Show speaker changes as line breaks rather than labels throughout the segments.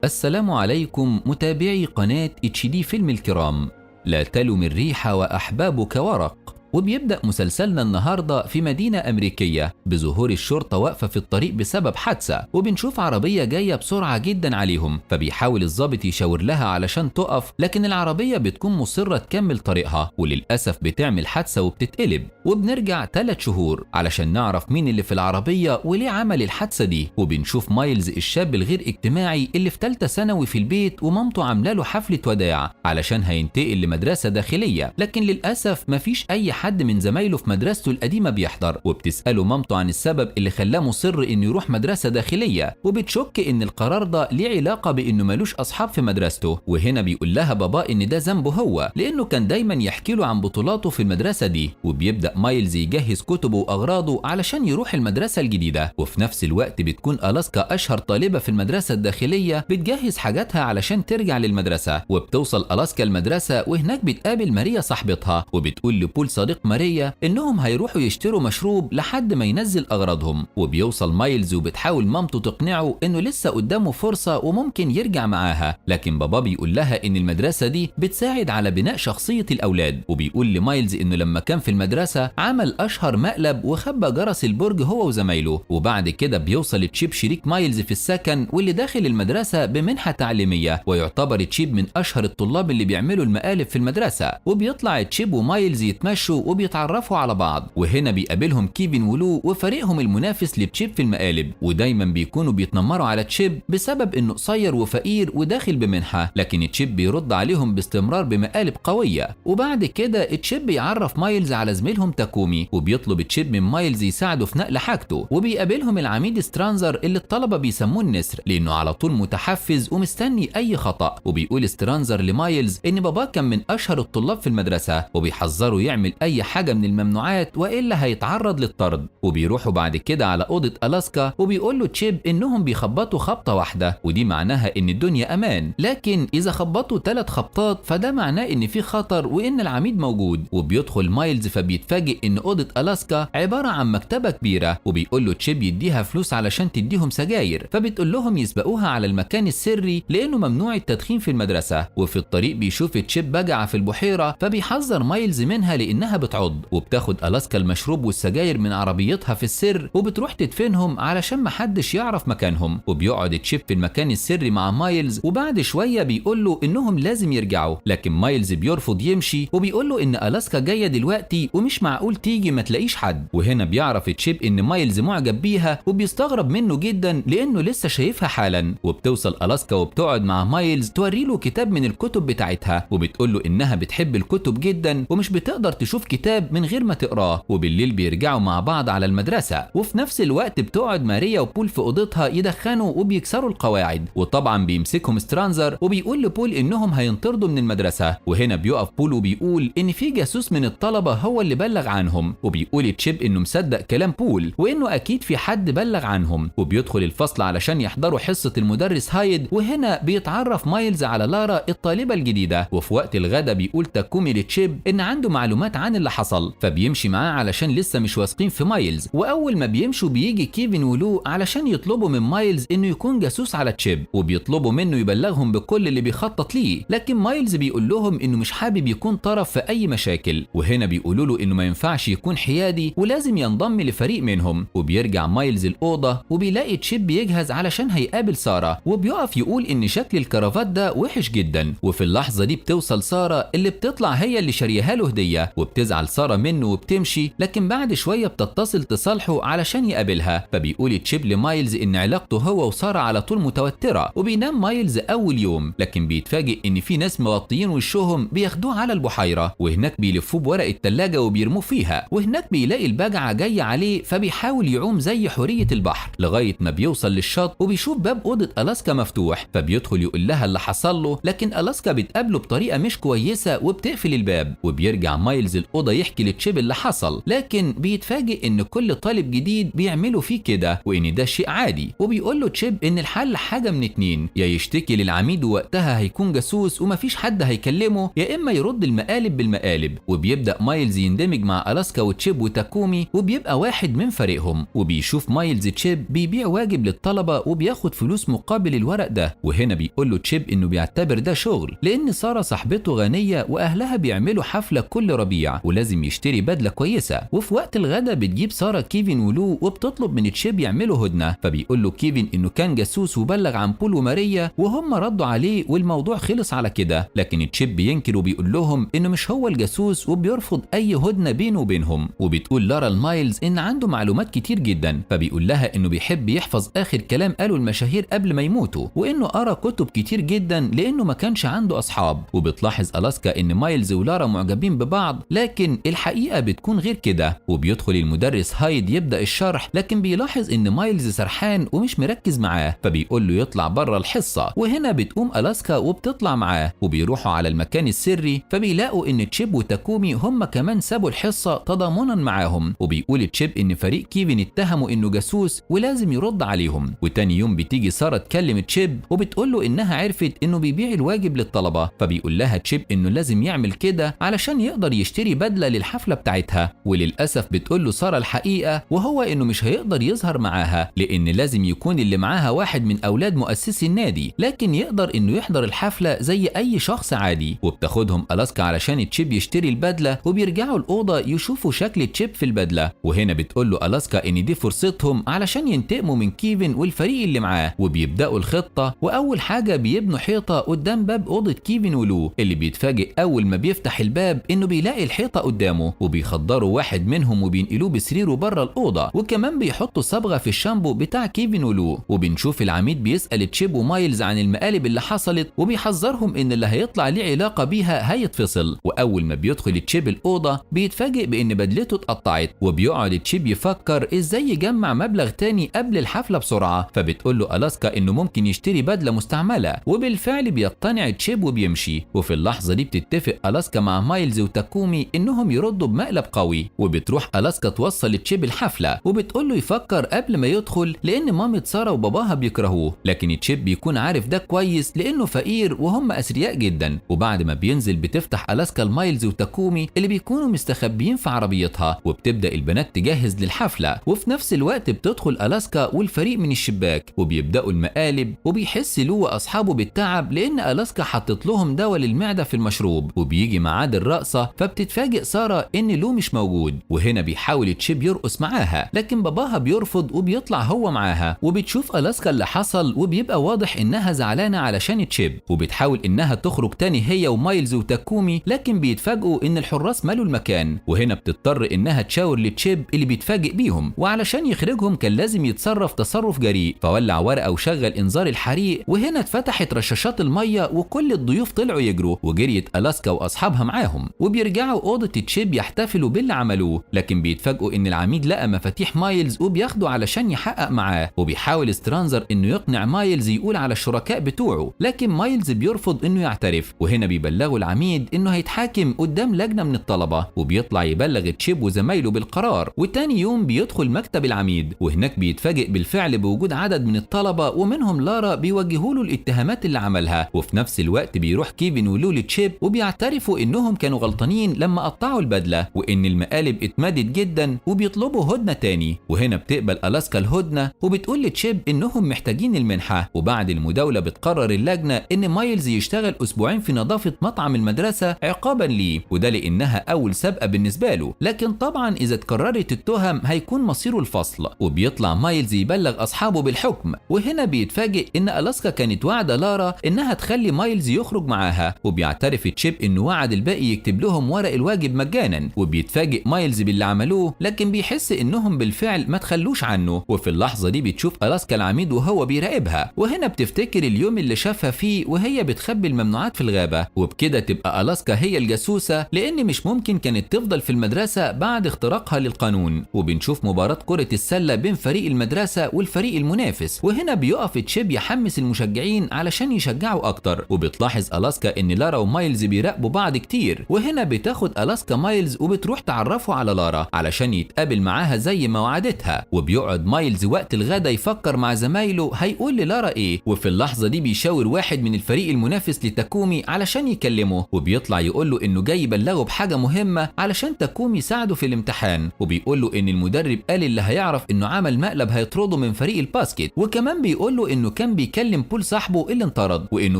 السلام عليكم متابعي قناة HD فيلم الكرام. لا تلم الريح وأحبابك ورق. وبيبدأ مسلسلنا النهاردة في مدينة أمريكية بظهور الشرطة واقفة في الطريق بسبب حادثة، وبنشوف عربية جاية بسرعة جدا عليهم، فبيحاول الضابط يشاور لها علشان تقف، لكن العربية بتكون مصرة تكمل طريقها، وللأسف بتعمل حادثة وبتتقلب. وبنرجع 3 شهور علشان نعرف مين اللي في العربية وليه عمل الحادثة دي، وبنشوف مايلز الشاب الغير اجتماعي اللي في ثالثة ثانوي في البيت، ومامته عاملة له حفلة وداع علشان هينتقل لمدرسة داخلية، لكن للأسف مفيش أي حد من زمايله في مدرسته القديمة بيحضر. وبتسأله مامته عن السبب اللي خلاه مصر إنه يروح مدرسة داخلية، وبتشك إن القرار ده ليه علاقة بإنه ملوش أصحاب في مدرسته. وهنا بيقول لها بابا إن ده ذنبه هو، لأنه كان دايما يحكي له عن بطولاته في المدرسة دي. وبيبدأ مايلز يجهز كتبه وأغراضه علشان يروح المدرسة الجديدة، وفي نفس الوقت بتكون ألاسكا أشهر طالبة في المدرسة الداخلية بتجهز حاجاتها علشان ترجع للمدرسة. وبتوصل ألاسكا المدرسة، وهناك بتقابل ماريا صاحبتها، وبتقول لبول صديق ماريا انهم هيروحوا يشتروا مشروب لحد ما ينزل اغراضهم. وبيوصل مايلز وبتحاول مامته تقنعه انه لسه قدامه فرصة وممكن يرجع معاها، لكن بابا بيقول لها ان المدرسة دي بتساعد على بناء شخصية الاولاد. وبيقول لمايلز انه لما كان في المدرسة عمل اشهر مقلب وخبى جرس البرج هو وزمايله. وبعد كده بيوصل تشيب شريك مايلز في السكن واللي داخل المدرسة بمنحة تعليمية، ويعتبر تشيب من اشهر الطلاب اللي بيعملوا المقالب في المدرسة. وبيطلع تشيب ومايلز يتمشوا وبيتعرفوا على بعض، وهنا بيقابلهم كيفن ولو وفريقهم المنافس لتشيب في المقالب، ودايما بيكونوا بيتنمروا على تشيب بسبب انه قصير وفقير وداخل بمنحة، لكن تشيب بيرد عليهم باستمرار بمقالب قوية. وبعد كده تشيب بيعرف مايلز على زميلهم تاكومي، وبيطلب تشيب من مايلز يساعده في نقل حاجته. وبيقابلهم العميد سترانزر اللي الطلبة بيسموه النسر لانه على طول متحفز ومستني اي خطأ. وبيقول سترانزر لمايلز ان باباه كان من اشهر الطلاب في المدرسة، وبيحذره يعمل اي حاجة من الممنوعات والا هيتعرض للطرد. وبيروحوا بعد كده على اوضه ألاسكا، وبيقول له تشيب انهم بيخبطوا خبطه واحده ودي معناها ان الدنيا امان، لكن اذا خبطوا 3 خبطات فده معناه ان في خطر وان العميد موجود. وبيدخل مايلز فبيتفاجئ ان اوضه ألاسكا عباره عن مكتبه كبيره، وبيقول له تشيب يديها فلوس علشان تديهم سجاير، فبتقول لهم يسبقوها على المكان السري لانه ممنوع التدخين في المدرسه. وفي الطريق بيشوف تشيب بجعه في البحيره، فبيحذر مايلز منها لانها بتعض. وبتاخد ألاسكا المشروب والسجاير من عربيتها في السر، وبتروح تدفنهم علشان محدش يعرف مكانهم. وبيقعد تشيب في المكان السري مع مايلز، وبعد شوية بيقول له انهم لازم يرجعوا، لكن مايلز بيرفض يمشي، وبيقول له ان ألاسكا جاية دلوقتي ومش معقول تيجي ما تلاقيش حد. وهنا بيعرف تشيب ان مايلز معجب بيها، وبيستغرب منه جدا لانه لسه شايفها حالا. وبتوصل ألاسكا وبتقعد مع مايلز توري له كتاب من الكتب بتاعتها، وبتقول له انها بتحب الكتب جدا ومش بتقدر تشوف كتاب من غير ما تقراه. وبالليل بيرجعوا مع بعض على المدرسة، وفي نفس الوقت بتقعد ماريا وبول في اوضتها يدخنوا وبيكسروا القواعد. وطبعا بيمسكهم سترانزر وبيقول لبول انهم هينطردوا من المدرسة. وهنا بيقف بول وبيقول ان في جاسوس من الطلبة هو اللي بلغ عنهم، وبيقول تشيب انه مصدق كلام بول وانه اكيد في حد بلغ عنهم. وبيدخل الفصل علشان يحضروا حصة المدرس هايد، وهنا بيتعرف مايلز على لارا الطالبة الجديدة. وفي وقت الغدا بيقول تاكومي لتشيب ان عنده معلومات عن اللي حصل، فبيمشي معاه علشان لسه مش واثقين في مايلز. واول ما بيمشوا بيجي كيفن ولو علشان يطلبوا من مايلز انه يكون جاسوس على تشيب، وبيطلبوا منه يبلغهم بكل اللي بيخطط ليه، لكن مايلز بيقول لهم انه مش حابب يكون طرف في اي مشاكل. وهنا بيقولوا له انه ما ينفعش يكون حيادي ولازم ينضم لفريق منهم. وبيرجع مايلز الاوضه وبيلاقي تشيب بيجهز علشان هيقابل ساره، وبيقف يقول ان شكل الكرافات ده وحش جدا. وفي اللحظه دي بتوصل ساره اللي بتطلع هي اللي شاريها له هديه، وبتزعل ساره منه وبتمشي، لكن بعد شويه بتتصل تصالحه علشان يقابلها. فبيقول تشيب لمايلز ان علاقته هو وساره على طول متوتره، وبينام مايلز اول يوم، لكن بيتفاجئ ان في ناس مغطيين وشهم بياخدوه على البحيره، وهناك بيلفوه بورق التلاجة وبيرموه فيها. وهناك بيلاقي البجعه جايه عليه، فبيحاول يعوم زي حوريه البحر لغايه ما بيوصل للشط، وبيشوف باب اوضه ألاسكا مفتوح، فبيدخل يقول لها اللي حصل له، لكن ألاسكا بتقابله بطريقه مش كويسه وبتقفل الباب. وبيرجع مايلز الأوضة يحكي لتشيب اللي حصل، لكن بيتفاجئ إن كل طالب جديد بيعملوا فيه كده وإن ده شيء عادي. وبيقول له تشيب إن الحل حاجة من اتنين، يا يشتكي للعميد ووقتها هيكون جاسوس ومفيش حد هيكلمه، يا إما يرد المقالب بالمقالب. وبيبدأ مايلز يندمج مع ألاسكا وتشيب وتاكومي وبيبقى واحد من فريقهم. وبيشوف مايلز تشيب بيبيع واجب للطلبة وبياخد فلوس مقابل الورق ده. وهنا بيقول له تشيب إنه بيعتبر ده شغل، لأن سارة صاحبته غنية وأهلها بيعملوا حفلة كل ربيع ولازم يشتري بدلة كويسة. وفي وقت الغدا بتجيب سارة كيفن ولو وبتطلب من تشيب يعملوا هدنة، فبيقول له كيفن إنه كان جاسوس وبلغ عن بول وماريا وهم ردوا عليه والموضوع خلص على كده. لكن تشيب بينكر وبيقول لهم إنه مش هو الجاسوس وبيرفض أي هدنة بينه وبينهم. وبتقول لارا لمايلز إن عنده معلومات كتير جدا، فبيقول لها إنه بيحب يحفظ آخر كلام قاله المشاهير قبل ما يموتوا، وإنه قرأ كتب كتير جدا لأنه ما كانش عنده أصحاب. وبتلاحظ ألاسكا إن مايلز ولارا معجبين ببعض، لكن الحقيقة بتكون غير كده. وبيدخل المدرس هايد يبدأ الشرح، لكن بيلاحظ إن مايلز سرحان ومش مركز معاه، فبيقول له يطلع بره الحصة. وهنا بتقوم ألاسكا وبتطلع معاه وبيروحوا على المكان السري، فبيلاقوا إن تشيب وتاكومي هم كمان سابوا الحصة تضامنا معاهم. وبيقول تشيب إن فريق كيفن اتهموا إنه جاسوس ولازم يرد عليهم. وتاني يوم بتيجي سارة تكلم تشيب وبتقول له إنها عرفت إنه بيبيع الواجب للطلبة، فبيقول لها تشيب إنه لازم يعمل كده علشان يقدر يشتري بدلة للحفلة بتاعتها. وللأسف بتقول له سارة الحقيقة، وهو إنه مش هيقدر يظهر معاها لأن لازم يكون اللي معاها واحد من أولاد مؤسسي النادي، لكن يقدر إنه يحضر الحفلة زي أي شخص عادي. وبتاخدهم ألاسكا علشان تشيب يشتري البدلة، وبيرجعوا الأوضة يشوفوا شكل تشيب في البدلة. وهنا بتقول له ألاسكا إن دي فرصتهم علشان ينتقموا من كيفن والفريق اللي معاه. وبيبدأوا الخطة، وأول حاجة بيبنوا حيطة قدام باب أوضة كيفن ولو، اللي بيتفاجئ أول ما بيفتح الباب إنه بيلاقي الحيطة قدامه. وبيخدروا واحد منهم وبينقلوه بسريره بره الأوضة، وكمان بيحطوا صبغة في الشامبو بتاع كيفن ولو. وبنشوف العميد بيسأل تشيب ومايلز عن المقالب اللي حصلت، وبيحذرهم إن اللي هيطلع ليه علاقة بيها هيتفصل. وأول ما بيدخل تشيب الأوضة بيتفاجئ بإن بدلته اتقطعت، وبيقعد تشيب يفكر إزاي يجمع مبلغ تاني قبل الحفلة بسرعة. فبتقول له ألاسكا إنه ممكن يشتري بدلة مستعملة، وبالفعل بيقتنع تشيب وبيمشي. وفي اللحظة دي بتتفق ألاسكا مع مايلز وتاكومي إنهم يردوا بمقلب قوي. وبتروح ألاسكا توصل تشيب الحفلة، وبتقول له يفكر قبل ما يدخل لأن مامة سارة وباباها بيكرهوه، لكن تشيب بيكون عارف ده كويس لأنه فقير وهم أثرياء جدا. وبعد ما بينزل بتفتح ألاسكا لمايلز وتاكومي اللي بيكونوا مستخبيين في عربيتها، وبتبدأ البنات تجهز للحفلة. وفي نفس الوقت بتدخل ألاسكا والفريق من الشباك، وبيبدأوا المقالب. وبيحس لو وأصحابه بالتعب لأن ألاسكا حطت لهم دواء للمعدة في المشروب. وبيجي ميعاد الرقصة، فبتتفاجئ سارة إن لو مش موجود. وهنا بيحاول تشيب يرقص معاها، لكن باباها بيرفض وبيطلع هو معاها. وبتشوف ألاسكا اللي حصل، وبيبقى واضح إنها زعلانة علشان تشيب، وبتحاول إنها تخرج تاني هي ومايلز وتاكومي، لكن بيتفاجئوا إن الحراس مالوا المكان. وهنا بتضطر إنها تشاور لتشيب اللي بيتفاجئ بيهم، وعلشان يخرجهم كان لازم يتصرف تصرف جريء، فولع ورقة وشغل إنذار الحريق. وهنا اتفتحت رشاشات المية وكل الضيوف طلعوا يجروا، وجريت ألاسكا وأصحابها معاهم. وبيرجعوا أوضة تشيب يحتفلوا باللي عملوه، لكن بيتفاجئوا إن العميد لقى مفاتيح مايلز وبياخده علشان يحقق معاه. وبيحاول سترانزر إنه يقنع مايلز يقول على الشركاء بتوعه، لكن مايلز بيرفض إنه يعترف. وهنا بيبلغوا العميد إنه هيتحاكم قدام لجنة من الطلبة، وبيطلع يبلغ تشيب وزمايله بالقرار. وتاني يوم بيدخل مكتب العميد، وهناك بيتفاجئ بالفعل بوجود عدد من الطلبة ومنهم لارا بيوجهوا له الاتهامات اللي عملها. وفي نفس الوقت بيروح كيفن ولو لتشيب وبيعترفوا إنهم كانوا غلطانين لما قطعوا البدلة، وإن المقالب اتمدت جدا، وبيطلبوا هدنة تاني. وهنا بتقبل ألاسكا الهدنة، وبتقول لتشيب إنهم محتاجين المنحة. وبعد المداولة بتقرر اللجنة إن مايلز يشتغل أسبوعين في نظافة مطعم المدرسة عقابا ليه، وده لأنها أول سابقة بالنسبة له. لكن طبعا إذا اتكررت التهم هيكون مصيره الفصل. وبيطلع مايلز يبلغ أصحابه بالحكم. وهنا بيتفاجئ إن ألاسكا كانت واعدة لارا إنها تخلي مايلز يخرج معاها، وبيعترف تشيب إنه وعد الباقي يكتب لهم ورق الواجب مجانا. وبيتفاجئ مايلز باللي عملوه، لكن بيحس إنهم بالفعل ما تخلوش عنه. وفي اللحظة دي بتشوف ألاسكا العميد وهو بيراقبها، وهنا بتفتكر اليوم اللي شافها فيه وهي بتخبي الممنوعات في الغابة. وبكده تبقى ألاسكا هي الجاسوسة، لأن مش ممكن كانت تفضل في المدرسة بعد اختراقها للقانون. وبنشوف مباراة كرة السلة بين فريق المدرسة والفريق المنافس، وهنا بيقف تشيب يحمس المشجعين علشان يشجعوا أكتر. وبتلاحظ ألاسكا إن لارا ومايلز بيراقبوا بعض كتير، وهنا بتاخد ألاسكا مايلز وبتروح تعرفه على لارا علشان يتقابل معاها زي ما وعدتها. وبيقعد مايلز وقت الغدا يفكر مع زمايله هيقول للارا ايه، وفي اللحظة دي بيشاور واحد من الفريق المنافس لتاكومي علشان يكلمه، وبيطلع يقول له انه جاي يبلغه بحاجة مهمة علشان تاكومي يساعده في الامتحان، وبيقول له ان المدرب قال اللي هيعرف انه عمل مقلب هيطرده من فريق الباسكت، وكمان بيقول له انه كان بيكلم بول صاحبه اللي انطرد، وانه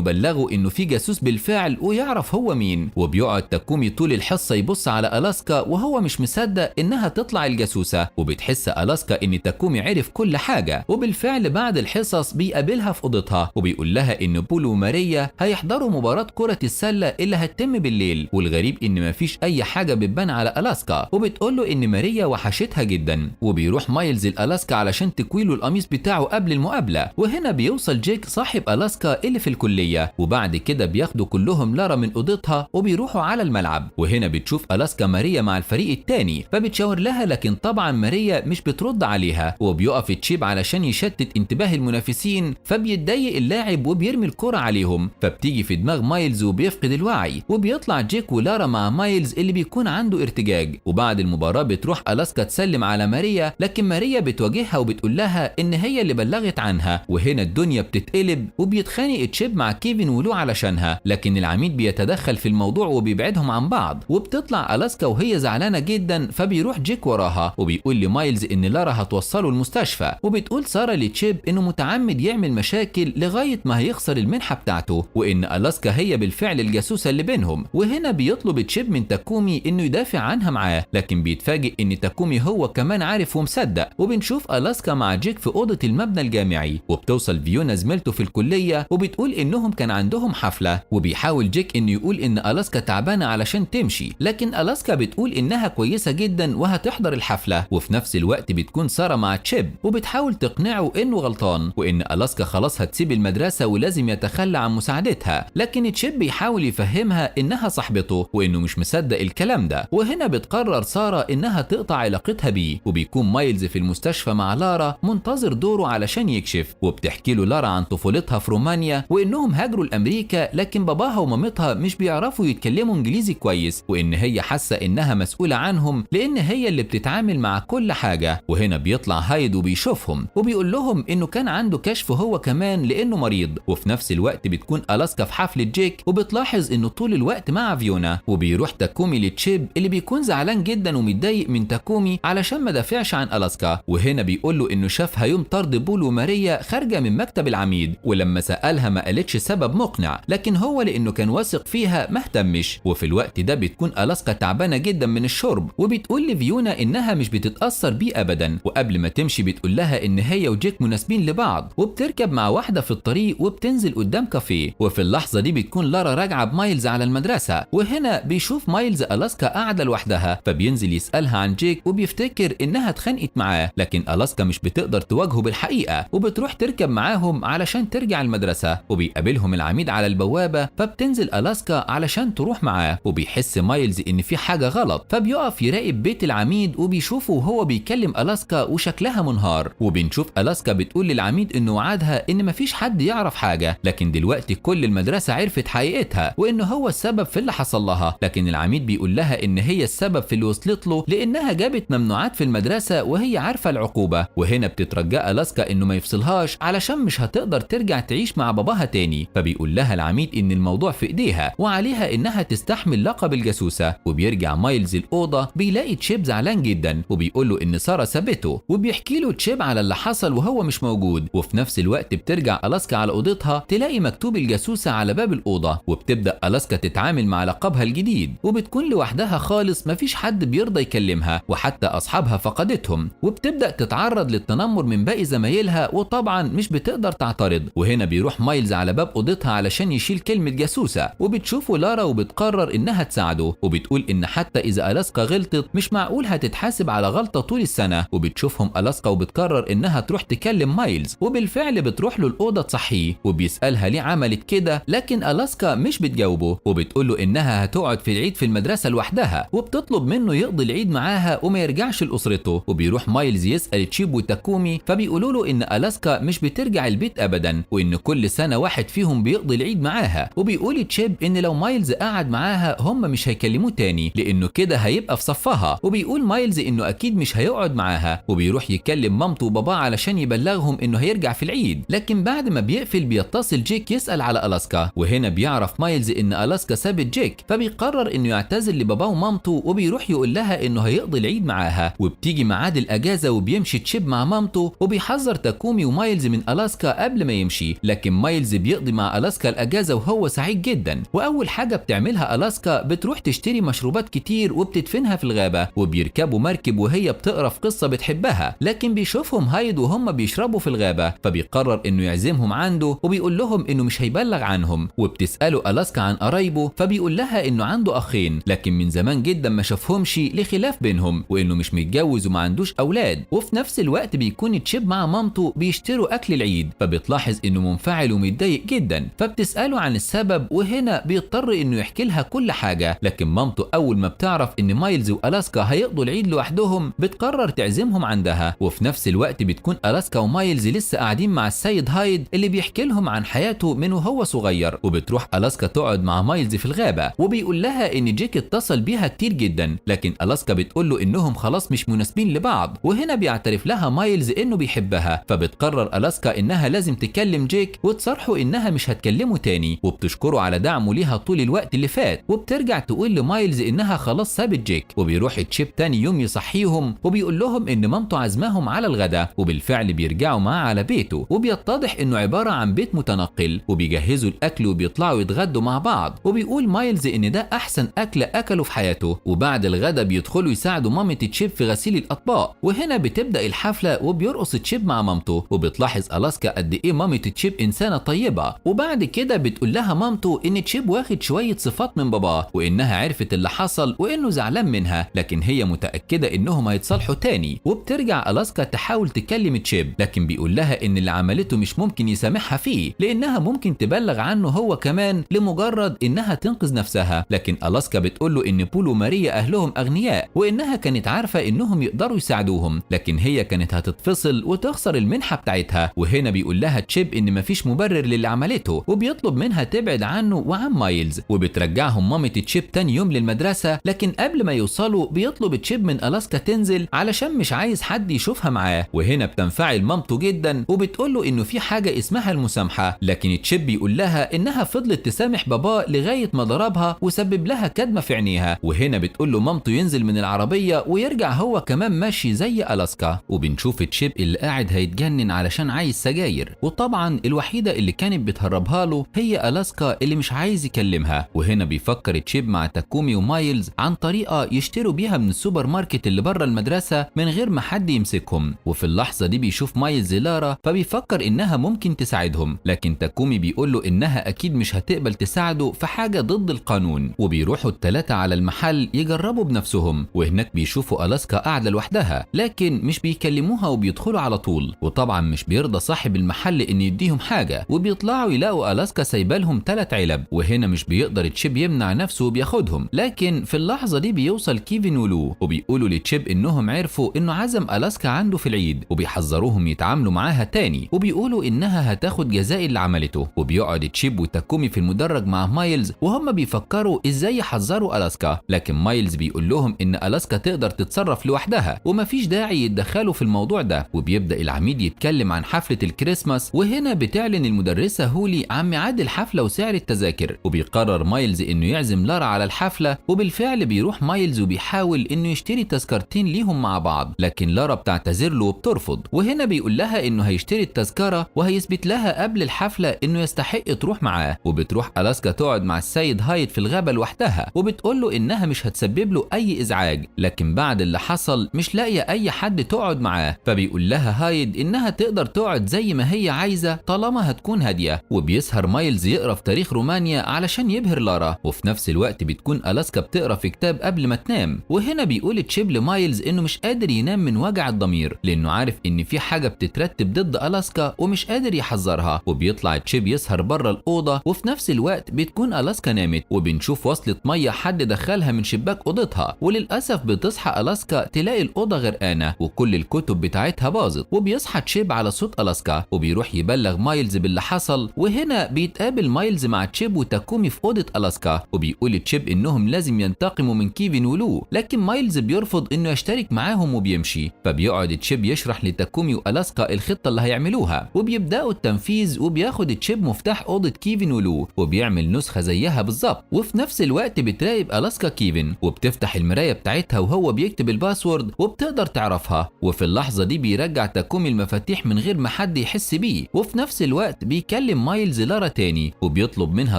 بلغه انه في جاسوس بالفعل ويعرف هو مين. وبيقعد تاكومي طول الحصة يبص على ألاسكا وهو مش مصدق انها تطلع الجاسوسة، وبتحس ألاسكا ان تاكومي عرف كل حاجة. وبالفعل بعد الحصص بيقابلها في اوضتها وبيقول لها ان بول وماريا هيحضروا مباراة كرة السلة اللي هتتم بالليل، والغريب ان مفيش اي حاجة بتبان على ألاسكا، وبتقول له ان ماريا وحشتها جدا. وبيروح مايلز لألاسكا علشان تكويله القميص بتاعه قبل المقابلة، وهنا بيوصل جيك صاحب ألاسكا اللي في الكلية، وبعد كده بياخدوا كلهم لارا من اوضتها وبيروحوا على الملعب. وهنا بتشوف ألاسكا ماريا مع الفريق التاني فبتشاور لها، لكن طبعا ماريا مش بترد عليها، وبيقف تشيب علشان يشتت انتباه المنافسين، فبيتضايق اللاعب وبيرمي الكرة عليهم، فبتيجي في دماغ مايلز وبيفقد الوعي، وبيطلع جيك ولارا مع مايلز اللي بيكون عنده ارتجاج. وبعد المباراة بتروح ألاسكا تسلم على ماريا، لكن ماريا بتواجهها وبتقول لها ان هي اللي بلغت عنها، وهنا الدنيا بتتقلب وبيتخانق تشيب مع كيفن ولو علشانها، لكن العميد بيتدخل في الموضوع وبيبعدهم عن بعض، وبتطلع ألاسكا وهي زعلانة جدا، فبيروح جيك وراها وبيقول لمايلز ان لارا هتوصله المستشفى، وبتقول سارة لتشيب انه متعمد يعمل مشاكل لغاية ما هيخسر المنحة بتاعته، وان ألاسكا هي بالفعل الجاسوسة اللي بينهم. وهنا بيطلب تشيب من تاكومي انه يدافع عنها معاه، لكن بيتفاجئ ان تاكومي هو كمان عارف ومصدق. وبنشوف ألاسكا مع جيك في أوضة المبنى الجامعي، وبتوصل فيونا زميلته في الكلية وبتقول انهم كان عندهم حفلة، وبيحاول جيك انه يقول ان ألاسكا تعبانة علشان تمشي، لكن ألاسكا بتقول انها كويسة جدا وهتحضر الحفلة. وفي نفس الوقت بتكون سارة مع تشيب وبتحاول تقنعه انه غلطان، وان ألاسكا خلاص هتسيب المدرسة ولازم يتخلى عن مساعدتها، لكن تشيب بيحاول يفهمها انها صاحبته وانه مش مصدق الكلام ده. وهنا بتقرر سارة انها تقطع علاقتها بيه، وبيكون مايلز في المستشفى مع لارا منتظر دوره علشان يكشف، وبتحكي له لارا عن طفولتها في رومانيا وانهم هاجروا لامريكا، لكن باباها ومامتها مش بيعرفوا يتكلموا انجليزي كويس، وان هي حاسه انها مسؤوله عنهم لان هي اللي بتتعامل مع كل حاجه. وهنا بيطلع هايد وبيشوفهم وبيقول لهم انه كان عنده كشف هو كمان لانه مريض. وفي نفس الوقت بتكون ألاسكا في حفله جيك وبتلاحظ انه طول الوقت مع فيونا، وبيروح تاكومي لتشيب اللي بيكون زعلان جدا ومتضايق من تاكومي علشان ما دافعش عن ألاسكا، وهنا بيقول له انه شافها يوم طرد بول وماريا خارجه من مكتب العميد، ولما سالها ما قالتش سبب مقنع، لكن هو لانه كان واثق فيها ما اهتمش. وفي الوقت ده بتكون ألاسكا تعبانه جدا من الشرب، وبتقول لفيونا انها مش بتتاثر بيه ابدا، وقبل ما تمشي بتقول لها ان هي وجيك مناسبين لبعض، وبتركب مع واحده في الطريق وبتنزل قدام كافيه. وفي اللحظه دي بتكون لارا راجعه بمايلز على المدرسه، وهنا بيشوف مايلز ألاسكا قاعده لوحدها، فبينزل يسالها عن جيك وبيفتكر انها اتخانقت معاه، لكن ألاسكا مش بتقدر تواجهه بالحقيقه، وبتروح تركب معاهم علشان ترجع المدرسه، وبيقابلهم العميد على البوابه، فبتنزل ألاسكا علشان تروح معاه، وبيحس مايلز ان في حاجه غلط، فبيقف يراقب بيت العميد وبيشوفه وهو بيكلم ألاسكا وشكلها منهار. وبنشوف ألاسكا بتقول للعميد انه وعدها ان مفيش حد يعرف حاجه، لكن دلوقتي كل المدرسه عرفت حقيقتها وانه هو السبب في اللي حصل لها، لكن العميد بيقول لها ان هي السبب في اللي وصلت له لانها جابت ممنوعات في المدرسه وهي عارفه العقوبه. وهنا بتترجى ألاسكا انه ما يفصلهاش علشان مش هتقدر ترجع تعيش مع باباها تاني، فبيقول لها العميد ان الموضوع في ايديها وعليها انها تستحمل لقب الجاسوسه. وبيرجع مايلز الاوضه بيلاقي تشيب زعلان جدا وبيقول له ان ساره سابته، وبيحكي له تشيب على اللي حصل وهو مش موجود. وفي نفس الوقت بترجع ألاسكا على اوضتها تلاقي مكتوب الجاسوسه على باب الاوضه، وبتبدا ألاسكا تتعامل مع لقبها الجديد، وبتكون لوحدها خالص مفيش حد بيرضى يكلمها، وحتى اصحابها فقدتهم، وبتبدا تتعرض للتنمر من باقي زمايلها وطبعا مش بتقدر تعترض. وهنا بيروح مايلز على باب اوضتها علشان يشيل كلمه جاسوسه، وبتشوفه لارا وبتقرر انها تساعده، وبتقول ان حتى اذا ألاسكا غلطت مش معقول هتتحاسب على غلطه طول السنه. وبتشوفهم ألاسكا وبتقرر انها تروح تكلم مايلز، وبالفعل بتروح له الاوضه تصحيه، وبيسالها ليه عملت كده، لكن ألاسكا مش بتجاوبه، وبتقول له انها هتقعد في العيد في المدرسه لوحدها، وبتطلب منه يقضي العيد معاها وما يرجعش لاسرته. وبيروح مايلز يسال تشيب وتاكومي، فبيقولوا له ان ألاسكا مش بترجع البيت ابدا، وان كل سنه واحد فيهم بيقضي العيد معاها. وبيقول تشيب ان لو مايلز قعد معاها هم مش هيكلموا يكلموه تاني لانه كده هيبقى في صفها، وبيقول مايلز انه اكيد مش هيقعد معاها، وبيروح يكلم مامته وباباه علشان يبلغهم انه هيرجع في العيد. لكن بعد ما بيقفل بيتصل جيك يسأل على ألاسكا، وهنا بيعرف مايلز ان ألاسكا سابت جيك، فبيقرر انه يعتذر لباباه ومامته وبيروح يقول لها انه هيقضي العيد معاها. وبتيجي ميعاد الاجازه وبيمشي تشيب مع مامته، وبيحذر تاكومي ومايلز من ألاسكا قبل ما يمشي، لكن مايلز بيقضي مع ألاسكا الاجازه وهو سعيد جدا. واول حاجه بتعملها ألاسكا بتروح تشتري مشروبات كتير وبتدفنها في الغابه، وبيركبوا مركب وهي بتقرا في قصه بتحبها، لكن بيشوفهم هايد وهم بيشربوا في الغابه، فبيقرر انه يعزمهم عنده وبيقول لهم انه مش هيبلغ عنهم. وبتساله ألاسكا عن قرايبه، فبيقول لها انه عنده اخين لكن من زمان جدا ما شافهمش لخلاف بينهم، وانه مش متجوز وما عندوش اولاد. وفي نفس الوقت بيكون تشيب مع مامته بيشتروا اكل العيد، فبتلاحظ انه منفعل ومتضايق جدا، فبتساله عن السبب، وهنا بيضطر انه يحكي لها كل حاجه. لكن مامته اول ما بتعرف ان مايلز وألاسكا هيقضوا العيد لوحدهم بتقرر تعزمهم عندها. وفي نفس الوقت بتكون ألاسكا ومايلز لسه قاعدين مع السيد هايد اللي بيحكي لهم عن حياته من وهو صغير. وبتروح ألاسكا تقعد مع مايلز في الغابه، وبيقول لها ان جيك اتصل بيها كتير جدا، لكن ألاسكا بتقول له انهم خلاص مش مناسبين لبعض. وهنا بيعترف لها مايلز انه بيحبها، فبتقرر ألاسكا انها لازم تكلم جيك وتصارحه انها مش هتكلمه تاني، وبتشكره على دعمه ليها طول الوقت اللي فات. وبترجع تقول لمايلز انها خلاص سابت جيك. وبيروح تشيب تاني يوم يصحيهم وبيقول لهم ان مامته عزماهم على الغدا، وبالفعل بيرجعوا معاه على بيته، وبيتضح انه عباره عن بيت متنقل، وبيجهزوا الاكل وبيطلعوا يتغدوا مع بعض. وبيقول مايلز ان ده احسن اكل اكله في حياته. وبعد الغدا بيدخلوا يساعدوا مامة تشيب في غسيل الاطباق، وهنا بتبدا الحفله وبيرقص تشيب مع مامته. وبتلاحظ ألاسكا قد ايه مامة تشيب انسانه طيبه. وبعد كده بتقول لها مامته ان تشيب واخد شويه صفات من باباه، وانها عرفت اللي حصل وانه زعلان منها، لكن هي متاكده انهم هيتصالحوا تاني. وبترجع ألاسكا تحاول تكلم تشيب، لكن بيقول لها ان اللي عملته مش ممكن يسامحها فيه، لانها ممكن تبلغ عنه هو كمان لمجرد انها تنقذ نفسها. لكن ألاسكا بتقول له ان بول وماريا اهلهم اغنياء، وانها كانت عارفه انهم يقدروا يساعدوهم، لكن هي كانت هتتفصل وتخسر المنحه بتاعتها. وهنا بيقول لها تشيب ان مفيش مبرر للي عملته، وبيطلب منها تبعد عنه وعن مايلز. وبترجعهم مامة تشيب تاني يوم للمدرسه، لكن قبل ما يوصلوا بيطلب تشيب من ألاسكا تنزل علشان مش عايز حد يشوفها معاه. وهنا بتنفعل مامته جدا وبتقول له انه في حاجه اسمها المسامحه، لكن تشيب بيقول لها انها فضلت تسامح بابا لغايه ما ضربها وسبب لها كدمه في عينيها. وهنا بتقول له مامته ينزل من العربيه ويرجع هو كمان ماشي زي ألاسكا. وبنشوف تشيب اللي قاعد هيتجنن علشان عايز سجاير، وطبعا الوحيده اللي كانت بتهربها له هي ألاسكا اللي مش عايز يكلمها. وهنا بيفكر تشيب مع تاكومي ومايلز عن طريقه يشتروا بيها من السوبر ماركت اللي بره المدرسه من غير ما حد يمسكهم. وفي اللحظه دي بيشوف مايلز لارا، فبيفكر انها ممكن تساعدهم، لكن تاكومي بيقول له انها اكيد مش هتقبل تساعده في حاجه ضد القانون. وبيروحوا الثلاثه على المحل يجربوا بنفسهم، وهناك بيشوفوا ألاسكا قاعده لوحدها، لكن مش بيكلموها وبيدخلوا على طول. وطبعا مش بيرضى صاحب المحل ان يديهم حاجه، وبيطلعوا يلاقوا ألاسكا سايبالهم 3 علب. وهنا مش بيقدر تشيب يمنع نفسه وبياخدهم، لكن في اللحظه دي بيوصل كيفن ولو، وبيقولوا لتشيب انهم عرفوا انه عزم ألاسكا عنده في العيد، وبيحذروهم يتعاملوا معاها تاني، وبيقولوا انها هتاخد جزاء اللي عملته. وبيقعد تشيب وتاكومي في المدرج مع مايلز وهم بيفكروا ازاي يحذروا ألاسكا، لكن مايلز بيقول لهم ان ألاسكا تقدر تتصرف لوحدها ومفيش داعي يتدخلوا في الموضوع ده. وبيبدأ العميد يتكلم عن حفلة الكريسماس، وهنا بتعلن المدرسة هولي عن ميعاد الحفلة وسعر التذاكر. وبيقرر مايلز انه يعزم لارا على الحفلة، وبالفعل بيروح مايلز وبيحاول انه يشتري تذكرتين ليهم مع بعض، لكن لارا بتعتذر له وبترفض. وهنا بيقول لها انه هيشتري التذكرة وهيثبت لها قبل الحفلة انه يستحق تروح معاه. وبتروح ألاسكا تقعد مع السيد هايد في الغابة لوحدها، وبتقول له انها مش هتسبب له اي ازعاج، لكن بعد اللي حصل مش لاقيه اي حد تقعد معاه. فبيقول لها هايد انها تقدر تقعد زي ما هي عايزه طالما هتكون هاديه. وبيسهر مايلز يقرا في تاريخ رومانيا علشان يبهر لارا، وفي نفس الوقت بتكون ألاسكا بتقرا في كتاب قبل ما تنام. وهنا بيقول تشيب لمايلز انه مش قادر ينام من وجع الضمير، لانه عارف ان في حاجه بتترتب ضد ألاسكا ومش قادر يحذرها. وبيطلع تشيب يسهر بره الاوضه، وفي نفس الوقت بتكون ألاسكا نامت، وبنشوف وصلة ميه حد دخلها من شباك اوضتها. وللاسف بتصحى ألاسكا تلاقي الاوضه غرقانه وكل الكتب بتاعتها باظت. وبيصحى تشيب على صوت ألاسكا وبيروح يبلغ مايلز باللي حصل. وهنا بيتقابل مايلز مع تشيب وتاكومي في اوضه ألاسكا، وبيقول تشيب إنهم لازم ينتقموا من كيفن ولو، لكن مايلز بيرفض إنه يشترك معاهم وبيمشي. فبيقعد تشيب يشرح لتاكومي وألاسكا الخطة اللي هيعملوها، وبيبدأوا التنفيذ. وبياخد تشيب مفتاح أوضة كيفن ولو وبيعمل نسخة زيها بالظبط. وفي نفس الوقت بتراقب ألاسكا كيفن وبتفتح المراية بتاعتها وهو بيكتب الباسورد وبتقدر تعرفها. وفي اللحظة دي بيرجع تاكومي المفاتيح من غير ما حد يحس بيه. وفي نفس الوقت بيكلم مايلز لارا تاني وبيطلب منها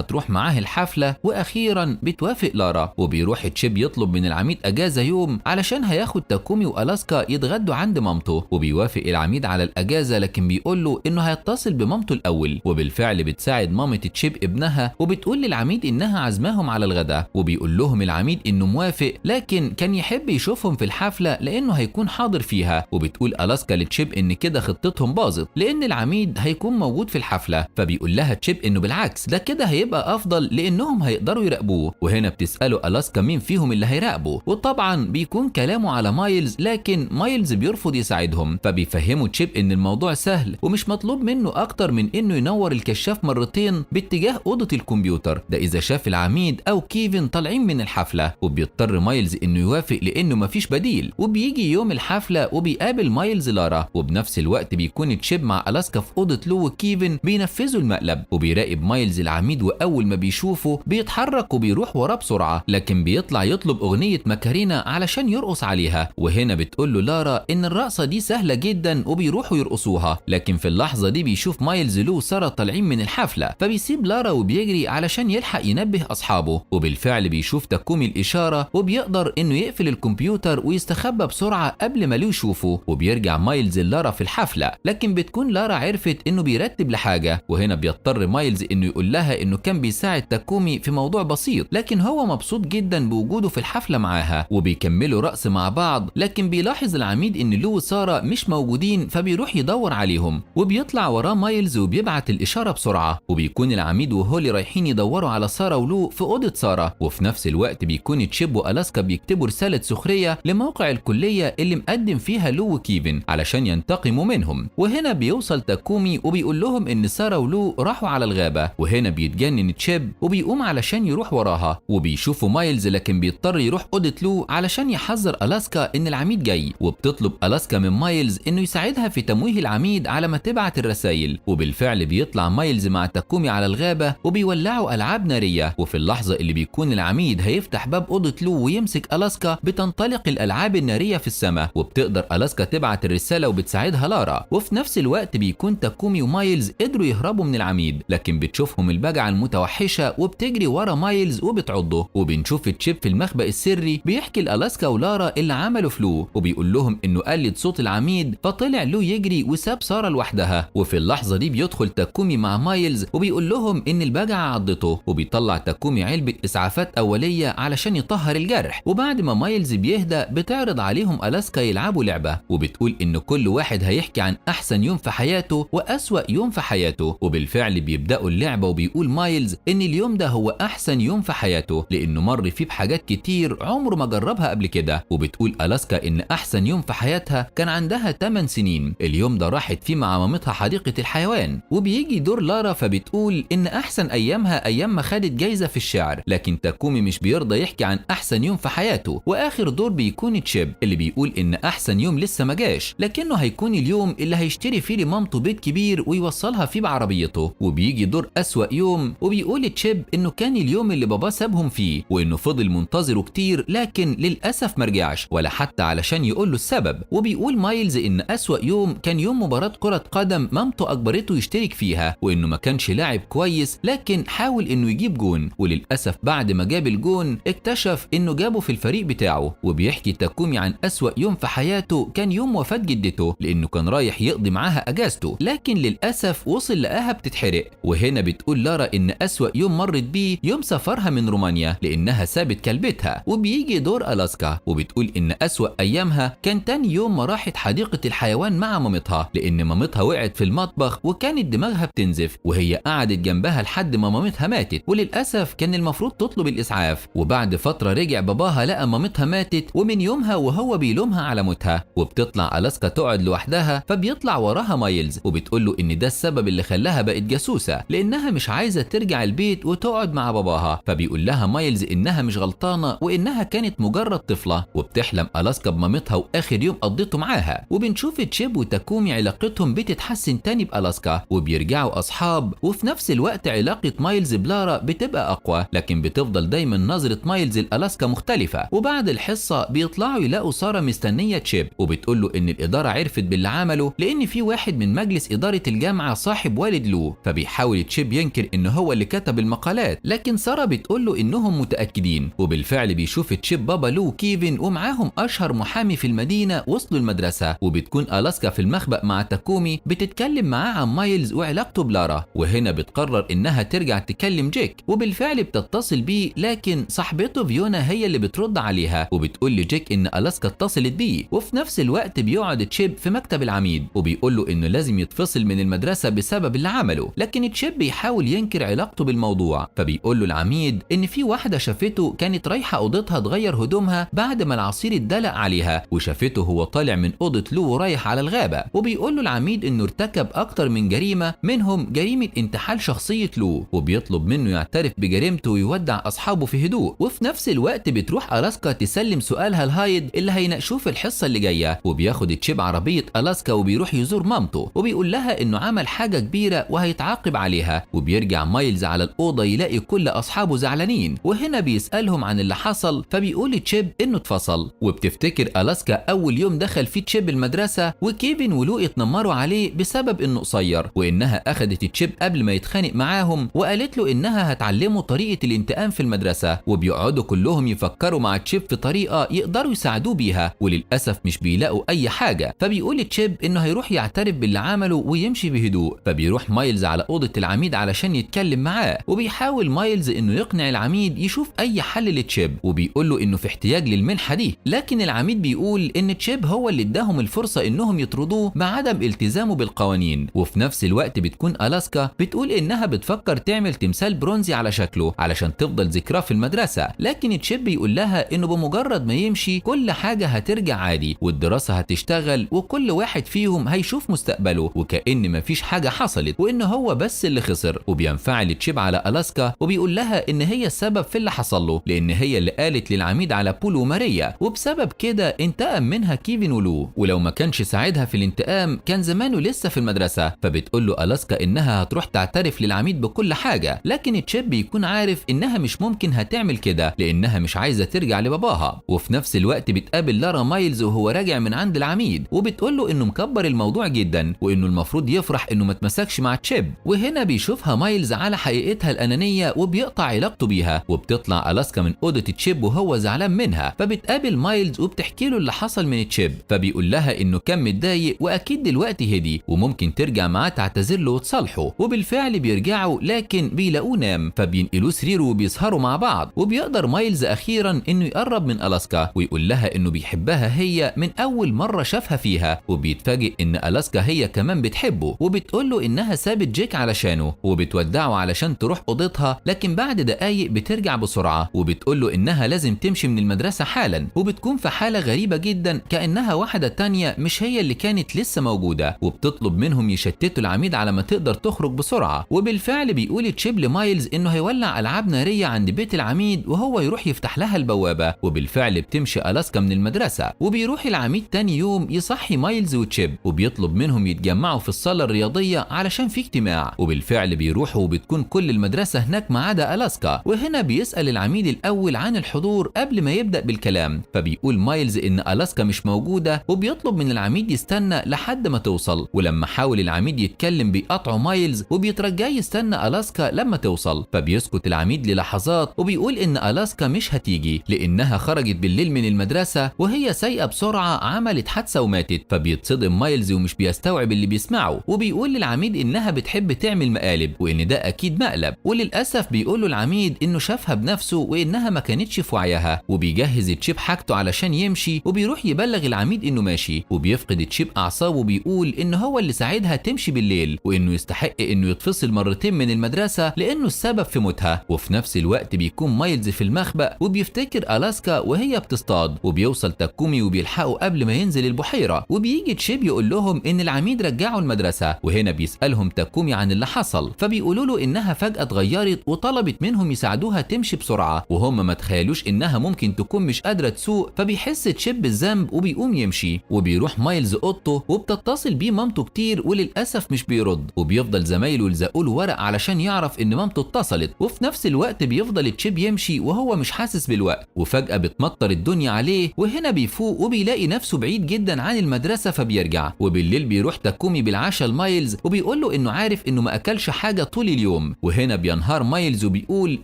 تروح معاه الحفلة، وأخيرا بتوافق لارا. وبيروح تشيب يطلب من العميد أجازة يوم علشان هياخد تاكومي وألاسكا يتغدوا عند مامته. وبيوافق العميد على الأجازة، لكن بيقول له إنه هيتصل بمامته الأول. وبالفعل بتساعد مامة تشيب ابنها وبتقول للعميد إنها عزماهم على الغداء. وبيقول لهم العميد إنه موافق، لكن كان يحب يشوفهم في الحفلة لأنه هيكون حاضر فيها. وبتقول ألاسكا لتشيب إن كده خطتهم باظت لأن العميد هيكون موجود في الحفلة. فبيقول لها تشيب إنه بالعكس ده كده هيبقى أفضل لأنهم هيقدروا يراقبوه. وهنا بتسأله ألاسكا مين فيهم اللي هيراقبه، وطبعا بيكون كلامه على مايلز، لكن مايلز بيرفض يساعدهم. فبيفهموا تشيب إن الموضوع سهل ومش مطلوب منه أكتر من إنه ينور الكشاف مرتين باتجاه أوضة الكمبيوتر، ده إذا شاف العميد أو كيفن طالعين من الحفلة. وبيضطر مايلز إنه يوافق لأنه مفيش بديل. وبيجي يوم الحفلة وبيقابل مايلز لارا، وبنفس الوقت بيكون تشيب مع ألاسكا في أوضة لو وكيفن بينفذوا المقلب. وبيراقب مايلز العميد، وأول ما بيشوفه بيتحرك وبيروح وراه بسرعة، لكن بيطلع يطلب أغنية ماكارينا علشان يرقص عليها. وهنا بتقول له لارا إن الرقصة دي سهلة جدا وبيروحوا يرقصوها. لكن في اللحظة دي بيشوف مايلز لو وسارة طالعين من الحفلة، فبيسيب لارا وبيجري علشان يلحق ينبه أصحابه. وبالفعل بيشوف تاكومي الإشارة وبيقدر إنه يقفل الكمبيوتر ويستخبى بسرعة قبل ما لو يشوفه. وبيرجع مايلز لارا في الحفلة، لكن بتكون لارا عرفت إنه بيرتب لحاجة. وهنا بيضطر مايلز إنه يقول لها إنه كان بيساعد تاكومي في موضوع بسيط، لكن هو مبسوط جدا بوجوده في الحفلة معاها. وبيكملوا رقص مع بعض، لكن بيلاحظ العميد إن لو وسارة مش موجودين، فبيروح يدور عليهم. وبيطلع وراه مايلز وبيبعت الإشارة بسرعة. وبيكون العميد وهولي رايحين يدوروا على سارة ولو في أوضة سارة. وفي نفس الوقت بيكون تشيب وألاسكا بيكتبوا رسالة سخرية لموقع الكلية اللي مقدم فيها لو وكيفن علشان ينتقموا منهم. وهنا بيوصل تاكومي وبيقول لهم إن سارة ولو راحوا على الغابة. وهنا بيتجنن تشيب وبيقوم علشان يروح وراها. وبيشوفوا مايلز، لكن بيضطر يروح أوضة لو علشان يحذر ألاسكا إن العميد جاي. وبتطلب ألاسكا من مايلز إنه يساعدها في تمويه العميد على ما تبعت الرسائل. وبالفعل بيطلع مايلز مع تاكومي على الغابة وبيولعوا ألعاب نارية. وفي اللحظة اللي بيكون العميد هيفتح باب أوضة لو ويمسك ألاسكا، بتنطلق الألعاب النارية في السماء، وبتقدر ألاسكا تبعت الرسالة وبتساعدها لارا. وفي نفس الوقت بيكون تاكومي ومايلز قدروا يهربوا من العميد، لكن بتشوفهم البجعة المتوحشة وبتجري ورا مايلز وبتعضه. وبنشوف تشيب في المخبأ السري بيحكي لألاسكا ولارا اللي عمله في لو، وبيقول لهم إنه قلد صوت العميد، فطلع لو يجري وساب سارة لوحدها. وفي اللحظة دي بيدخل تاكومي مع مايلز وبيقول لهم إن البجعة عضته. وبيطلع تاكومي علبة إسعافات أولية علشان يطهر الجرح. وبعد ما مايلز بيهدى بتعرض عليهم ألاسكا يلعبوا لعبة، وبتقول إن كل واحد هيحكي عن أحسن يوم في حياته وأسوأ يوم في حياته. وبالفعل بيبدأوا اللعبة، وبيقول مايلز إن اليوم ده هو أحسن يوم في حياته لأنه مر فيه بحاجات كتير عمره ما جربها قبل كده. وبتقول ألاسكا إن أحسن يوم في حياتها كان عندها 8 سنين، اليوم ده راحت فيه مع مامتها حديقة الحيوان. وبيجي دور لارا، فبتقول إن أحسن أيامها أيام ما خدت جايزة في الشعر، لكن تاكومي مش بيرضى يحكي عن أحسن يوم في حياته. وآخر دور بيكون تشيب اللي بيقول إن أحسن يوم لسه ما جاش، لكنه هيكون اليوم اللي هيشتري فيه لمامته بيت كبير ويوصلها فيه بعربيته. وبيجي دور أسوأ يوم، وبيقول تشيب إنه كان اليوم اللي باباه سابهم فيه، وإنه فضل منتظره كتير لكن للأسف مرجعش ولا حتى علشان يقول له السبب. وبيقول مايلز إن أسوأ يوم كان يوم مباراة كرة قدم مامته أجبرته يشترك فيها، وإنه ما كانش لاعب كويس لكن حاول إنه يجيب جون، وللأسف بعد ما جاب الجون اكتشف إنه جابه في الفريق بتاعه. وبيحكي تاكومي عن أسوأ يوم في حياته كان يوم وفاة جدته، لأنه كان رايح يقضي معاها أجازته، لكن للأسف وصل لقاها بتتحرق. وهنا بتقول لارا إن أسوأ يوم مرت بيه يوم سفرها من رومانيا لأنها سابت كلبتها. وبيجي دور ألاسكا، وبتقول إن أسوأ أيامها كان تاني يوم ما راحت حديقة الحيوان مع مامتها، لأن مامتها وقعت في المطبخ وكانت دماغها بتنزف، وهي قعدت جنبها لحد ما مامتها ماتت، وللأسف كان المفروض تطلب الإسعاف. وبعد فترة رجع باباها لقى مامتها ماتت، ومن يومها وهو بيلومها على موتها. وبتطلع ألاسكا تقعد لوحدها، فبيطلع وراها مايلز وبتقول له إن ده السبب اللي خلاها بقت جاسوسة، لأنها مش عايزة ترجع البيت وتقعد مع باباها. فبيقول لها لها مايلز إنها مش غلطانة وإنها كانت مجرد طفلة، وبتحلم ألاسكا بمامتها وآخر يوم قضيته معاها. وبنشوف تشيب وتاكومي علاقتهم بتتحسن تاني بألاسكا وبيرجعوا أصحاب، وفي نفس الوقت علاقة مايلز بلارا بتبقى أقوى، لكن بتفضل دايما نظرة مايلز لألاسكا مختلفة. وبعد الحصة بيطلعوا يلاقوا سارة مستنية تشيب وبتقول له إن الإدارة عرفت باللي عمله لأن في واحد من مجلس إدارة الجامعة صاحب والد لو، فبيحاول تشيب ينكر إن هو اللي كتب المقالات، لكن سارة بتقول له إنهم متأكدين. وبالفعل بيشوف تشيب بابا لو وكيفن ومعاهم أشهر محامي في المدينة وصلوا المدرسة، وبتكون ألاسكا في المخبأ مع تاكومي بتتكلم معاه عن مايلز وعلاقته بلارا، وهنا بتقرر إنها ترجع تكلم جيك، وبالفعل بتتصل بيه لكن صاحبته فيونا هي اللي بترد عليها وبتقول لجيك إن ألاسكا اتصلت بيه. وفي نفس الوقت بيقعد تشيب في مكتب العميد وبيقول له إنه لازم يتفصل من المدرسة بسبب اللي عمله، لكن تشيب بيحاول ينكر علاقته بالموضوع. فبيقول له العميد إن في واحدة شافته كانت رايحة أوضتها تغير هدومها بعد ما العصير اتدلق عليها، وشافته هو طالع من أوضة لو ورايح على الغابة. وبيقول له العميد إنه ارتكب أكتر من جريمة، منهم جريمة انتحال شخصية لو، وبيطلب منه يعترف بجريمته ويودع أصحابه في هدوء. وفي نفس الوقت بتروح ألاسكا تسلم سؤالها لهايد اللي هيناقشوه في الحصة اللي جاية، وبياخد تشيب عربية ألاسكا وبيروح يزور مامته وبيقول لها إنه عمل حاجة كبيرة وهيتعاقب عليها. وبيرجع مايلز على الأوضة يلاقي كل أصحابه زعلانين، وهنا بيسألهم عن اللي حصل، فبيقول تشيب إنه اتفصل. وبتفتكر ألاسكا أول يوم دخل فيه تشيب المدرسة وكيفن ولو اتنمروا عليه بسبب إنه قصير، وإنها أخدت تشيب قبل ما يتخانق معاهم وقالت له إنها هتعلمه طريقة الانتقام في المدرسة، وبيقعدوا كلهم يفكروا مع تشيب في طريقة يقدروا يساعدوه بيها، وللأسف مش بيلاقوا أي حاجة. فبيقول تشيب إنه هيروح يعترف باللي عمله ويمشي بهدوء. فبيروح مايلز على أوضة العميد علشان يتكلم معاه، وبيحاول مايلز إنه يقنع العميد يشوف أي حل لتشيب، وبيقول له إنه في احتياج للمنحة دي، لكن العميد بيقول إن تشيب هو اللي اداهم الفرصة إنهم يطردوه مع عدم التزامه بالقوانين. وفي نفس الوقت بتكون ألاسكا بتقول إنها بتفكر تعمل تمثال برونزي على شكله علشان تفضل ذكراه في المدرسة، لكن تشيب بيقول لها إنه بمجرد ما يمشي كل حاجة هترجع عادي والدراسة هتشتغل وكل واحد فيهم هيشوف مستقبله وكأن مفيش حاجة حصلت وإنه هو بس اللي خسر. وبينفعل تشيب على ألاسكا وبيقول لها إن هي السبب في اللي حصل له، لأن هي اللي قالت للعميد على بول وماريا، وبسبب كده انتقم منها كيفن ولو، ولو ما كانش ساعدها في الانتقام كان زمانه لسه في المدرسة. فبتقول له ألاسكا إنها هتروح تعترف للعميد بكل حاجة، لكن تشيب بيكون عارف إنها مش ممكن هتعمل كده لأنها مش عايزة ترجع لباباها. وفي نفس الوقت بتقابل لارا مايلز وهو راجع من عند العميد، وبتقول له إنه مكبر الموضوع جدا وإنه المفروض يفرح إنه ما اتمسكش مع تشيب. وهنا بيشوفها مايلز على حقيقتها الأنانية وبيقطع علاقته بيها، وبتطلع ألاسكا من أوضة تشيب وهو زعلان منها. فبتقابل مايلز وبتحكي له اللي حصل من تشيب، فبيقول لها إنه كان متضايق وأكيد دلوقتي هدي وممكن ترجع معاه تعتذر له وتصالحه. وبالفعل بيرجعوا لكن بيلاقوه نام، فبينقلوه سريره وبيسهروا مع بعض. وبيقدر مايلز أخيرا إنه يقرب من ألاسكا ويقول لها إنه بيحبها هي من أول مرة شافها فيها، وبيتفاجئ إن ألاسكا هي كمان بتحبه، وبتقول له إنها سابت جيك علشانه وبتودعه علشان تروح أوضتها، لكن بعد دقايق بترجع بسرعة وبتقول له إنها لازم تمشي من المدرسة حالا، وبتكون في حالة غريبة جدا كأنها واحدة تانية مش هي اللي كانت لسه موجودة، وبتطلب منهم يشتتوا العميد على ما تقدر تخرج بسرعة. وبالفعل بيقول تشيب لمايلز إنه هيولع ألعاب نارية عند بيت العميد وهو يروح يفتح لها البوابة، وبالفعل بتمشي ألاسكا من المدرسة. وبيروح العميد تاني يوم يصحي مايلز وتشيب وبيطلب منهم يتجمعوا في الصالة الرياضية علشان في اجتماع، وبالفعل بيروحوا وبتكون كل المدرسة هناك ما عدا ألاسكا. وهنا بيسأل العميد الأول عن الحضور قبل ما يبدأ بالكلام، فبيقول مايلز إن ألاسكا مش موجودة وبيطلب من العميد يستنى لحد ما توصل، ولما حاول العميد يتكلم بيقطعه مايلز وبيترجاه يستنى ألاسكا لما توصل. فبيسكت العميد للحظات وبيقول إن ألاسكا مش هتيجي لأنها خرجت بالليل من المدرسة وهي سايقة بسرعة عملت حادثة وماتت. فبيتصدم مايلز ومش بيستوعب اللي بيسمعه، وبيقول للعميد إنها بتحب تعمل مقالب وإن ده أكيد مقلب، وللأسف بيقول له العميد إنه شافها بنفسه وإنها ما كانتش في وعيها. وبيجهز تشيب حاجته علشان يمشي وبيروح يبلغ العميد إنه ماشي، وبيفقد تشيب أعصابه وبيقول إنه هو اللي ساعدها تمشي بالليل وإنه يستحق إنه يتفصل مرتين من المدرسة لأنه السبب في موتها. وفي نفس الوقت بيكون مايلز في المخبأ وبيفتكر ألاسكا وهي بتصطاد، وبيوصل تاكومي وبيلحقوا قبل ما ينزل البحيرة. وبيجي تشيب يقول لهم إن العميد رجعوا المدرسة، وهنا بيسألهم تاكومي عن اللي حصل، فبيقولوا له إنها فجأة اتغيرت وطلبت منهم يساعدوها بيخلوها تمشي بسرعة، وهم ما تخيلوش إنها ممكن تكون مش قادرة تسوق. فبيحس تشيب بالذنب وبيقوم يمشي، وبيروح مايلز أوضته وبتتصل بيه مامته كتير وللأسف مش بيرد، وبيفضل زمايله يلزقوا له ورق علشان يعرف إن مامته اتصلت. وفي نفس الوقت بيفضل تشيب يمشي وهو مش حاسس بالوقت، وفجأة بتمطر الدنيا عليه، وهنا بيفوق وبيلاقي نفسه بعيد جدا عن المدرسة. فبيرجع، وبالليل بيروح تاكومي بالعشاء لمايلز وبيقول له إنه عارف إنه ما أكلش حاجة طول اليوم. وهنا بينهار مايلز وبيقول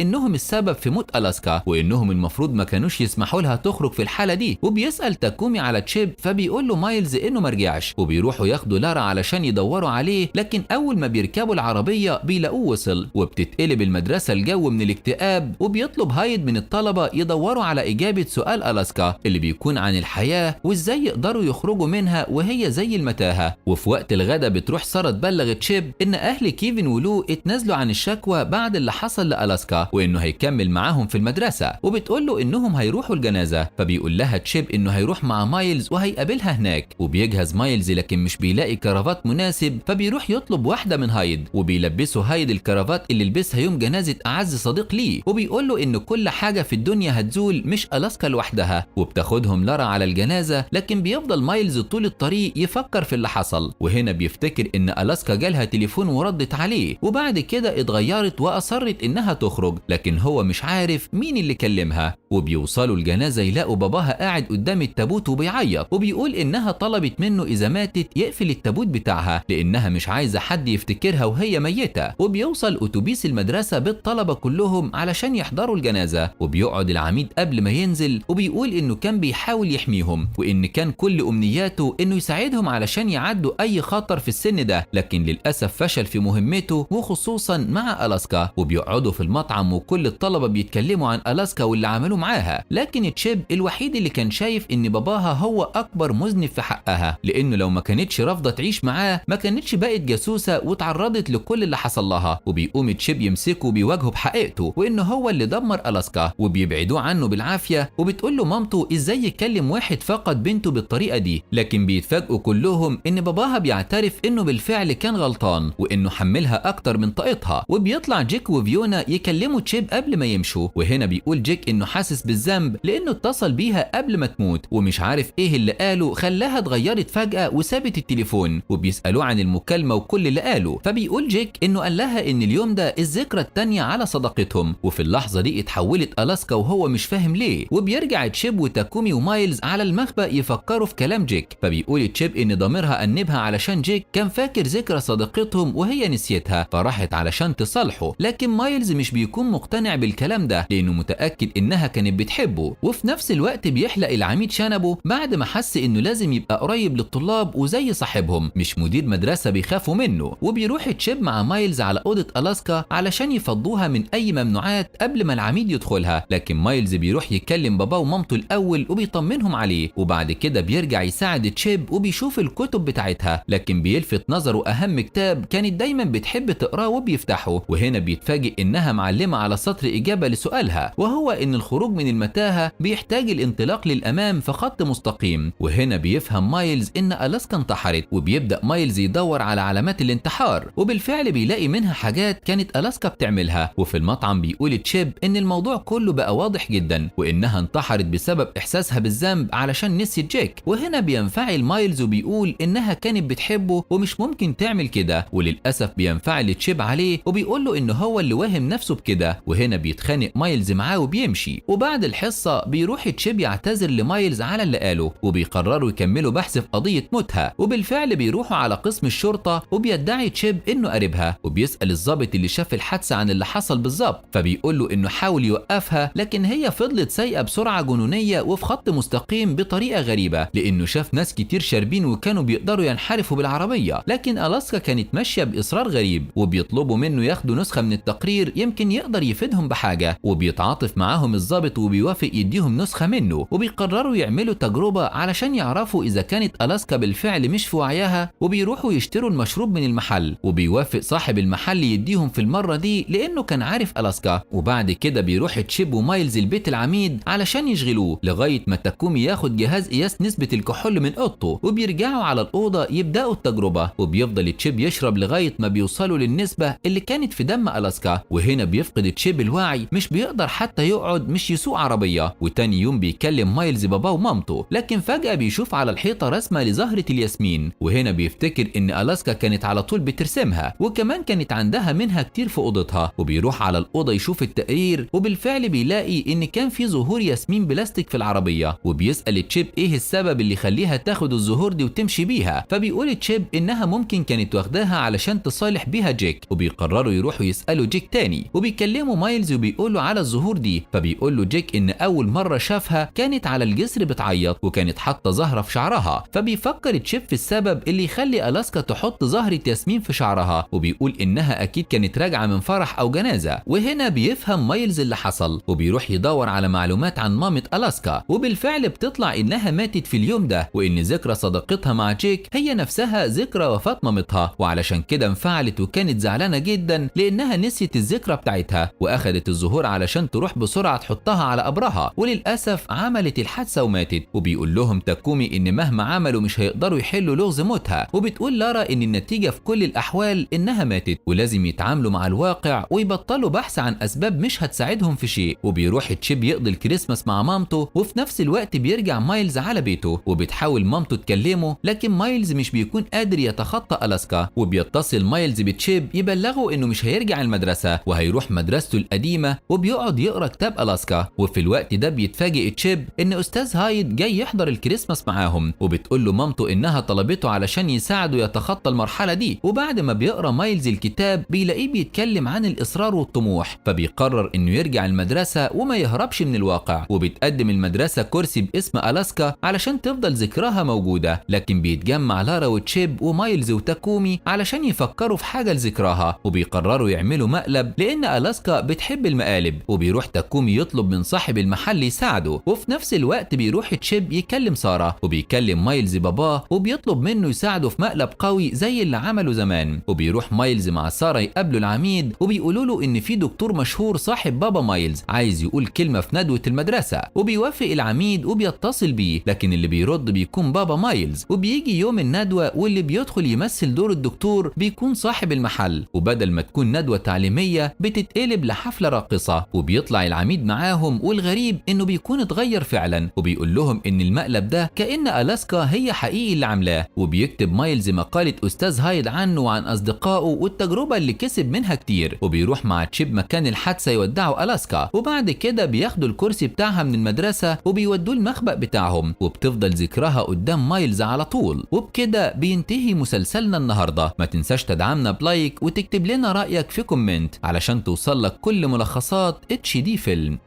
إنهم السبب في موت ألاسكا، وإنهم المفروض ما كانوش يسمحوا لها تخرج في الحالة دي. وبيسأل تاكومي على تشيب، فبيقول له مايلز إنه مرجعش، وبيروحوا ياخدوا لارا علشان يدوروا عليه. لكن أول ما بيركبوا العربية بيلاقوه وصل، وبتتقلب المدرسة الجو من الاكتئاب. وبيطلب هايد من الطلبة يدوروا على إجابة سؤال ألاسكا اللي بيكون عن الحياة وإزاي يقدروا يخرجوا منها وهي زي المتاهة. وفي وقت الغدا بتروح سارة تبلغ تشيب إن أهل كيفن ولو اتنازلوا عن الشكوى بعد اللي حصل لألاسكا، وإنه هيكمل معاهم في المدرسة. وبتقول له إنهم هيروحوا الجنازة، فبيقول لها تشيب إنه هيروح مع مايلز وهيقابلها هناك. وبيجهز مايلز لكن مش بيلاقي كرافات مناسب، فبيروح يطلب واحدة من هايد، وبيلبسه هايد الكرافات اللي لبسها يوم جنازة أعز صديق ليه. وبيقول له إن كل حاجة في الدنيا هتزول مش ألاسكا لوحدها. وبتاخدهم لارا على الجنازة، لكن بيفضل مايلز طول الطريق يفكر في اللي حصل. وهنا بيفتكر إن ألاسكا جالها تليفون وردت عليه، وبعد كده اتغيرت وأصرت إنها تخرج، لكن هو مش عارف مين اللي كلمها. وبيوصلوا الجنازة يلاقوا باباها قاعد قدام التابوت وبيعيط، وبيقول إنها طلبت منه إذا ماتت يقفل التابوت بتاعها لأنها مش عايزة حد يفتكرها وهي ميتة. وبيوصل أتوبيس المدرسة بالطلبة كلهم علشان يحضروا الجنازة، وبيقعد العميد قبل ما ينزل وبيقول إنه كان بيحاول يحميهم، وإن كان كل أمنياته إنه يساعدهم علشان يعدوا أي خطر في السن ده، لكن للأسف فشل في مهمته وخصوصا مع ألاسكا. وبيقعدوا في المطعم وكل الطلبة بيتكلموا عن ألاسكا واللي عملوه معاها، لكن تشيب الوحيد اللي كان شايف إن باباها هو أكبر مذنب في حقها، لأنه لو ما كانتش رافضة تعيش معاه ما كانتش بقت جاسوسة وتعرضت لكل اللي حصل لها. وبيقوم تشيب يمسكه وبيواجهه بحقيقته وإنه هو اللي دمر ألاسكا، وبيبعدوه عنه بالعافية. وبتقول له مامته إزاي يكلم واحد فقد بنته بالطريقة دي، لكن بيتفاجئوا كلهم إن باباها بيعترف إنه بالفعل كان غلطان وإنه حملها أكتر من طاقتها. وبيطلع جيك وفيونا يكلموا تشيب قبل ما يمشوا، وهنا بيقول جيك إنه حاسس بالذنب لأنه اتصل بيها قبل ما تموت، ومش عارف إيه اللي قاله خلاها اتغيرت فجأة وسابت التليفون. وبيسألوه عن المكالمة وكل اللي قاله، فبيقول جيك إنه قال لها إن اليوم ده الذكرى التانية على صداقتهم، وفي اللحظة دي اتحولت ألاسكا وهو مش فاهم ليه. وبيرجع تشيب وتاكومي ومايلز على المخبأ يفكروا في كلام جيك، فبيقول تشيب إن ضميرها أنبها علشان جيك كان فاكر ذكرى صديقتهم وهي نسيتها، فراحت علشان تصالحه. لكن مايلز مش بيكون مقتنع بالكلام ده لأنه متأكد إنها كانت بتحبه. وفي نفس الوقت بيحلق العميد شنبه بعد ما حس إنه لازم يبقى قريب للطلاب وزي صاحبهم مش مدير مدرسة بيخافوا منه. وبيروح تشيب مع مايلز على أوضة ألاسكا علشان يفضوها من أي ممنوعات قبل ما العميد يدخلها، لكن مايلز بيروح يكلم باباه ومامته الأول وبيطمنهم عليه، وبعد كده بيرجع يساعد تشيب وبيشوف الكتب بتاعتها، لكن بيلفت نظره أهم كتاب كانت دايما بتحب تقراه وبيفتحه. وهنا بيتفاجئ إنها معلمة على سطر إجابة لسؤالها، وهو إن الخروج من المتاهة بيحتاج الانطلاق للأمام في خط مستقيم. وهنا بيفهم مايلز إن ألاسكا انتحرت، وبيبدأ مايلز يدور على علامات الانتحار، وبالفعل بيلاقي منها حاجات كانت ألاسكا بتعملها. وفي المطعم بيقول تشيب إن الموضوع كله بقى واضح جدا، وإنها انتحرت بسبب إحساسها بالذنب علشان نسيت جيك. وهنا بينفعل مايلز وبيقول إنها كانت بتحبه ومش ممكن تعمل كده، وللأسف بينفعل تشيب عليه وبيقول له إنه هو اللي واهم نفسه بكده. وهنا بيتخانق مايلز معاه وبيمشي، وبعد الحصة بيروح تشيب يعتذر لمايلز على اللي قاله، وبيقرروا يكملوا بحث في قضية موتها. وبالفعل بيروحوا على قسم الشرطة، وبيدعي تشيب إنه قريبها، وبيسأل الضابط اللي شاف الحادثة عن اللي حصل بالظبط، فبيقول له إنه حاول يوقفها لكن هي فضلت سايقة بسرعة جنونية وفي خط مستقيم بطريقة غريبة، لأنه شاف ناس كتير شاربين وكانوا بيقدروا ينحرفوا بالعربية. لكن ألاسكا كانت ماشية بإصرار غريب، وبيطلبوا منه ياخدوا نسخة من التقرير يمكن يقدر يفيدهم بحاجة، وبيتعاطف معاهم الضابط وبيوافق يديهم نسخة منه. وبيقرروا يعملوا تجربة علشان يعرفوا إذا كانت ألاسكا بالفعل مش في وعيها، وبيروحوا يشتروا المشروب من المحل، وبيوافق صاحب المحل يديهم في المرة دي لأنه كان عارف ألاسكا. وبعد كده بيروح تشيب ومايلز البيت العميد علشان يشغلوه لغاية ما تاكومي ياخد جهاز قياس نسبة الكحول من أوضته، وبيرجعوا على الأوضة يبدأوا التجربة، وبيفضل تشيب يشرب لغاية ما بيوصلوا للنسبة اللي كانت في دم ألاسكا. وهنا بيفقد تشيب تشيب الواعي مش بيقدر حتى يقعد مش يسوق عربية. وتاني يوم بيكلم مايلز باباه ومامته، لكن فجأة بيشوف على الحيطة رسمة لزهرة الياسمين، وهنا بيفتكر إن ألاسكا كانت على طول بترسمها، وكمان كانت عندها منها كتير في أوضتها. وبيروح على الأوضة يشوف التقرير، وبالفعل بيلاقي إن كان في زهور ياسمين بلاستيك في العربية. وبيسأل تشيب إيه السبب اللي يخليها تاخد الزهور دي وتمشي بيها، فبيقول تشيب إنها ممكن كانت واخداها علشان تصالح بيها جيك. وبيقرروا يروحوا يسألوا جيك تاني، وبيكلموا مايلز وبيقولوا على الزهور دي. فبيقول له جيك إن أول مرة شافها كانت على الجسر بتعيط، وكانت حاطة زهرة في شعرها. فبيفكر تشيب في السبب اللي يخلي ألاسكا تحط زهرة ياسمين في شعرها، وبيقول إنها أكيد كانت راجعة من فرح أو جنازة. وهنا بيفهم مايلز اللي حصل، وبيروح يدور على معلومات عن مامة ألاسكا، وبالفعل بتطلع إنها ماتت في اليوم ده، وإن ذكرى صداقتها مع جيك هي نفسها ذكرى وفاة مامتها. وعلشان كده انفعلت وكانت زعلانة جدا لأنها نسيت الذكرى بتاعتها، وأخدت الزهور علشان تروح بسرعة تحطها على قبرها. وللأسف عملت الحادثة وماتت. وبيقول لهم تاكومي إن مهما عملوا مش هيقدروا يحلوا لغز موتها. وبتقول لارا إن النتيجة في كل الأحوال إنها ماتت، ولازم يتعاملوا مع الواقع ويبطلوا بحث عن أسباب مش هتساعدهم في شيء. وبيروح تشيب يقضي الكريسماس مع مامته، وفي نفس الوقت بيرجع مايلز على بيته. وبتحاول مامته تكلمه، لكن مايلز مش بيكون قادر يتخطى ألاسكا. وبيتصل مايلز بتشيب يبلغه إنه مش هيرجع المدرسة وهيروح مدرسته القديمة، وبيقعد يقرأ كتاب ألاسكا. وفي الوقت ده بيتفاجئ تشيب إن أستاذ هايد جاي يحضر الكريسماس معاهم، وبتقول له مامته إنها طلبته علشان يساعده يتخطى المرحلة دي. وبعد ما بيقرأ مايلز الكتاب بيلاقيه بيتكلم عن الإصرار والطموح، فبيقرر إنه يرجع المدرسة وما يهربش من الواقع. وبتقدم المدرسة كرسي باسم ألاسكا علشان تفضل ذكرها موجودة، لكن بيتجمع لارا وتشيب ومايلز وتاكومي علشان يفكروا في حاجة لذكراها. وبيقرروا يعملوا مقلب لأن ألاسكا بتحب المقالب. وبيروح تاكومي يطلب من صاحب المحل يساعده، وفي نفس الوقت بيروح تشيب يكلم سارة، وبيكلم مايلز باباه وبيطلب منه يساعده في مقلب قوي زي اللي عمله زمان. وبيروح مايلز مع سارة يقابلوا العميد، وبيقولوا له إن في دكتور مشهور صاحب بابا مايلز عايز يقول كلمة في ندوة المدرسة. وبيوافق العميد وبيتصل بيه، لكن اللي بيرد بيكون بابا مايلز. وبيجي يوم الندوة واللي بيدخل يمثل دور الدكتور بيكون صاحب المحل، وبدل ما تكون ندوة تعليمية بتتقلب لحفلة راقصة. وبيطلع العميد معاهم، والغريب إنه بيكون اتغير فعلا، وبيقول لهم إن المقلب ده كأن ألاسكا هي حقيقي اللي عاملاه. وبيكتب مايلز مقالة أستاذ هايد عنه وعن أصدقائه والتجربة اللي كسب منها كتير. وبيروح مع تشيب مكان الحادثة يودعوا ألاسكا، وبعد كده بياخدوا الكرسي بتاعها من المدرسة وبيودوه المخبأ بتاعهم، وبتفضل ذكرها قدام مايلز على طول. وبكده بينتهي مسلسلنا النهاردة. ما تنساش تدعمنا بلايك وتكتب لنا رأيك في كومنت علشان توصل لك كل ملخصات HD فيلم.